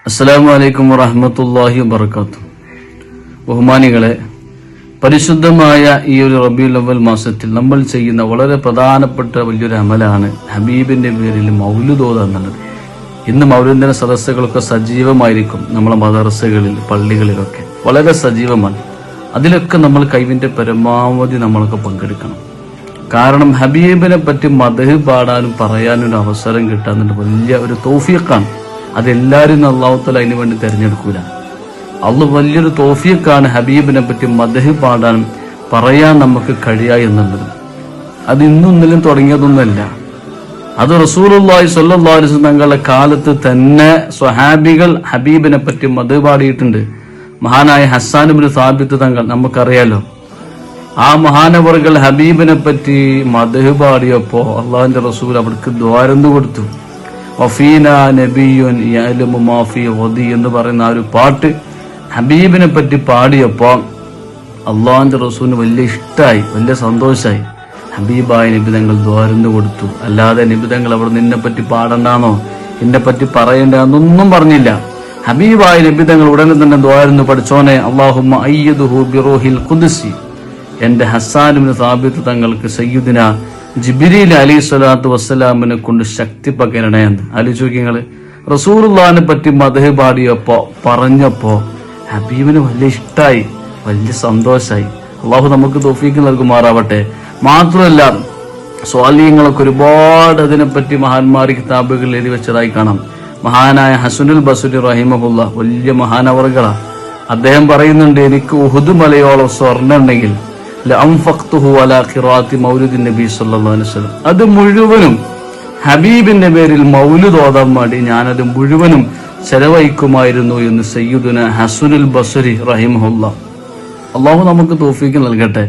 അസ്സലാമു അലൈക്കും വറഹ്മത്തുള്ളാഹി വബറകാതുഹു. ബഹുമാനികളെ, പരിശുദ്ധമായ ഈ ഒരു റബീഉൽ അവ്വൽ മാസത്തിൽ നമ്മൾ ചെയ്യുന്ന വളരെ പ്രധാനപ്പെട്ട വലിയൊരു അമലാണ് ഹബീബിന്റെ പേരിൽ മൗലിദ് ഓതുക എന്നുള്ളത്. ഇന്ന് മൗലിദിന്റെ സദസ്സുകളൊക്കെ സജീവമായിരിക്കും. നമ്മളെ മദർസകളിൽ, പള്ളികളിലൊക്കെ വളരെ സജീവമാണ്. അതിലൊക്കെ നമ്മൾ കഴിവിന്റെ പരമാവധി നമ്മളൊക്കെ പങ്കെടുക്കണം. കാരണം ഹബീബിനെ പറ്റി മദ്ഹ് പാടാനും പറയാനും ഒരു അവസരം കിട്ടാന്നുണ്ട് വലിയ ഒരു തൗഫീഖാണ്. അതെല്ലാവരും അല്ലാഹു തആല അതിനു വേണ്ടി തിരഞ്ഞെടുക്കൂല. അള്ളാഹു വലിയൊരു തൗഫീഖാണ് ഹബീബിനെ പറ്റി മദ്ഹ് പാടാനും പറയാൻ നമുക്ക് കഴിയുക എന്നുള്ളത്. അത് ഇന്നും ഇന്നലെയും തുടങ്ങിയതൊന്നുമല്ല. അത് റസൂലുള്ളാഹി സ്വല്ലല്ലാഹു അലൈഹി വസല്ലം തങ്ങളുടെ കാലത്ത് തന്നെ സ്വഹാബികൾ ഹബീബിനെ പറ്റി മദ്ഹ് പാടിയിട്ടുണ്ട്. മഹാനായ ഹസ്സാൻ ഇബ്നു സാബിത്ത് തങ്ങൾ നമുക്കറിയാലോ. ആ മഹാനവറുകൾ ഹബീബിനെ പറ്റി മദ്ഹ് പാടിയപ്പോ അള്ളാഹുവിന്റെ റസൂൽ അവർക്ക് ദ്വാരന്ന് കൊടുത്തു. വഫീന നബിയുൻ യഅലമു മാ ഫീ ഗദി എന്ന് പറയുന്ന ആ ഒരു പാട്ട് ഹബീബിനെ പറ്റി പാടിയപ്പോ അള്ളാഹുവിന്റെ റസൂലിന് വലിയ ഇഷ്ടമായി, വലിയ സന്തോഷമായി. ഹബീബായ നബി തങ്ങൾ ദ്വാരന്ന് കൊടുത്തു. അല്ലാതെ നബി തങ്ങൾ അവിടെ നിന്നെ പറ്റി പാടണ്ടാന്നോ എന്നെ പറ്റി പറയണ്ടെന്നൊന്നും പറഞ്ഞില്ല. ഹബീബായ നബി തങ്ങൾ ഉടനെ തന്നെ ദ്വാരന്ന് പഠിച്ചോനെ അല്ലാഹുമ്മ അയ്യിദുഹു ബിറൂഹിൽ ഖുദ്സി, എന്റെ ഹസ്സാൻ ഇബ്നു സാബിത്ത് തങ്ങൾക്ക് സയ്യിദുന ജിബ്രീൽ അലൈഹിസ്സലാത്തു വസ്സലാമിനെ കൊണ്ട് ശക്തി പകരണേ എന്ന് ആലോചിക്കങ്ങള്. റസൂലുള്ളാഹിനെ പറ്റി മദ്ഹ് പാടിയപ്പോ പറഞ്ഞപ്പോ ഹബീബിന് വലിയ ഇഷ്ടായി, വലിയ സന്തോഷായി. അള്ളാഹു നമുക്ക് തൗഫീഖ് നൽകുമാറാവട്ടെ. മാത്രമല്ല സ്വാലിഹ്യങ്ങളൊക്കെ ഒരുപാട് അതിനെപ്പറ്റി മഹാന്മാർ കിതാബുകൾ എഴുതി വെച്ചതായി കാണാം. മഹാനായ ഹസനുൽ ബസ്രി റഹിമഹുല്ല വലിയ മഹാനവറുകളാ. അദ്ദേഹം പറയുന്നുണ്ട്, എനിക്ക് ഉഹുദ് മലയോളം സ്വർണ്ണം ഉണ്ടെങ്കിൽ അത് മുഴുവനും ഹബീബിന്റെ പേരിൽ മൗലിദ് ഓതാൻ വേണ്ടി ഞാനത് മുഴുവനും ചെലവഴിക്കുമായിരുന്നു എന്ന് സയ്യിദുന ഹസനുൽ ബസ്രി റഹിമഹുല്ല. അള്ളാഹു നമുക്ക് തൗഫീഖ് നൽകട്ടെ.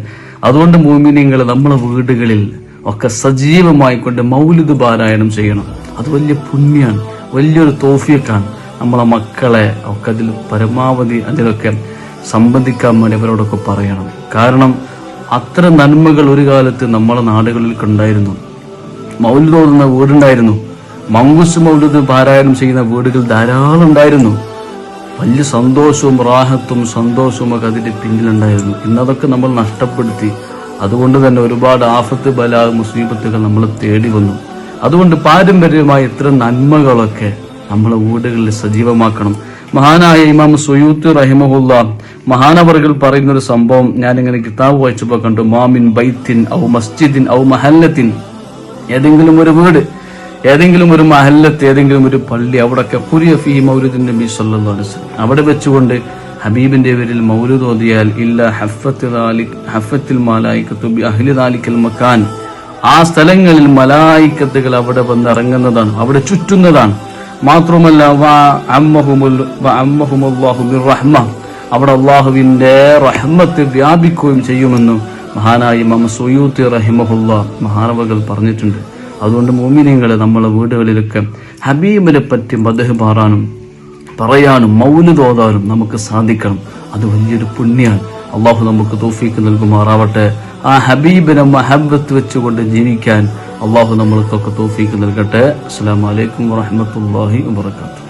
അതുകൊണ്ട് മുഅ്മിനീങ്ങൾ നമ്മളെ വീടുകളിൽ ഒക്കെ സജീവമായി കൊണ്ട് മൗലിദ് പാരായണം ചെയ്യണം. അത് വലിയ പുണ്യാണ്, വലിയൊരു തൗഫീഖാണ്. നമ്മളെ മക്കളെ ഒക്കെ അതിൽ പരമാവധി അതിലൊക്കെ സംബന്ധിക്കാൻ വേണ്ടി അവരോടൊക്കെ പറയണം. കാരണം അത്ര നന്മകൾ ഒരു കാലത്ത് നമ്മളെ നാടുകളിൽ ഉണ്ടായിരുന്നു. മൗലിദ് ഓതുന്ന വീടുണ്ടായിരുന്നു. മങ്കുസ് മൗലിദ് പാരായണം ചെയ്യുന്ന വീടുകൾ ധാരാളം ഉണ്ടായിരുന്നു. വലിയ സന്തോഷവും റാഹത്തും സന്തോഷവും ഒക്കെ അതിന്റെ പിന്നിലുണ്ടായിരുന്നു. ഇന്നതൊക്കെ നമ്മൾ നഷ്ടപ്പെടുത്തി. അതുകൊണ്ട് തന്നെ ഒരുപാട് ആഫത്ത്, ബലാ, മുസീബത്തുകൾ നമ്മൾ തേടി വന്നു. അതുകൊണ്ട് പാരമ്പര്യമായ ഇത്തരം നന്മകളൊക്കെ നമ്മളെ വീടുകളിൽ സജീവമാക്കണം. മഹാനായ ഇമാം സുയൂത്തി റഹിമഹുല്ല മഹാനവറുകൾ പറയുന്ന ഒരു സംഭവം ഞാനിങ്ങനെ കിതാബ് വായിച്ചപ്പോ കണ്ടു. മാമിൻ ബൈത്തിൻ ഔ മസ്ജിദിൻ ഔ മഹല്ലത്തിൻ, ഏതെങ്കിലും ഒരു വീട്, ഏതെങ്കിലും ഒരു മഹല്ലത്ത്, ഏതെങ്കിലും ഒരു പള്ളി, അവിടൊക്കെ ഖുരിയ ഫീഹി മൗലിദുൻ നബി സല്ലല്ലാഹു അലൈഹി വസല്ലം, അവിടെ വെച്ചുകൊണ്ട് ഹബീബിന്റെ പേരിൽ മൗലിദ് ഓതിയാൽ ഇല്ല ഹഫത്തിൽ മലായികത്തു ബി അഹ്ലി ദാലിക്കൽ മകാൻ, ആ സ്ഥലങ്ങളിൽ മലായികത്തുകൾ അവിടെ വന്നിറങ്ങുന്നതാണ്, അവിടെ ചുറ്റുന്നതാണ്. മാത്രമല്ല അവിടെ അള്ളാഹുവിന്റെ റഹ്മത്ത് വ്യാപിക്കുകയും ചെയ്യുമെന്ന് മഹാനായ ഇമാം സുയൂത്തി റഹിമഹുല്ല മഹാനവകൾ പറഞ്ഞിട്ടുണ്ട്. അതുകൊണ്ട് മുഅ്മിനീങ്ങളെ നമ്മളെ വീടുകളിലൊക്കെ ഹബീബിനെ പറ്റി മദ്ഹ് പാടാനും പറയാനും മൗലിദ് ഓതാനും നമുക്ക് സാധിക്കണം. അത് വലിയൊരു പുണ്യാണ്. അള്ളാഹു നമുക്ക് തൗഫീഖ് നൽകുമാറാവട്ടെ. ആ ഹബീബിനെ മഹബ്ബത്ത് വെച്ചുകൊണ്ട് ജീവിക്കാൻ അള്ളാഹു നമ്മൾക്കൊക്കെ തൗഫീഖ് നൽകട്ടെ. അസ്സലാമു അലൈക്കും വറഹ്മത്തുള്ളാഹി വബറകാതുഹു.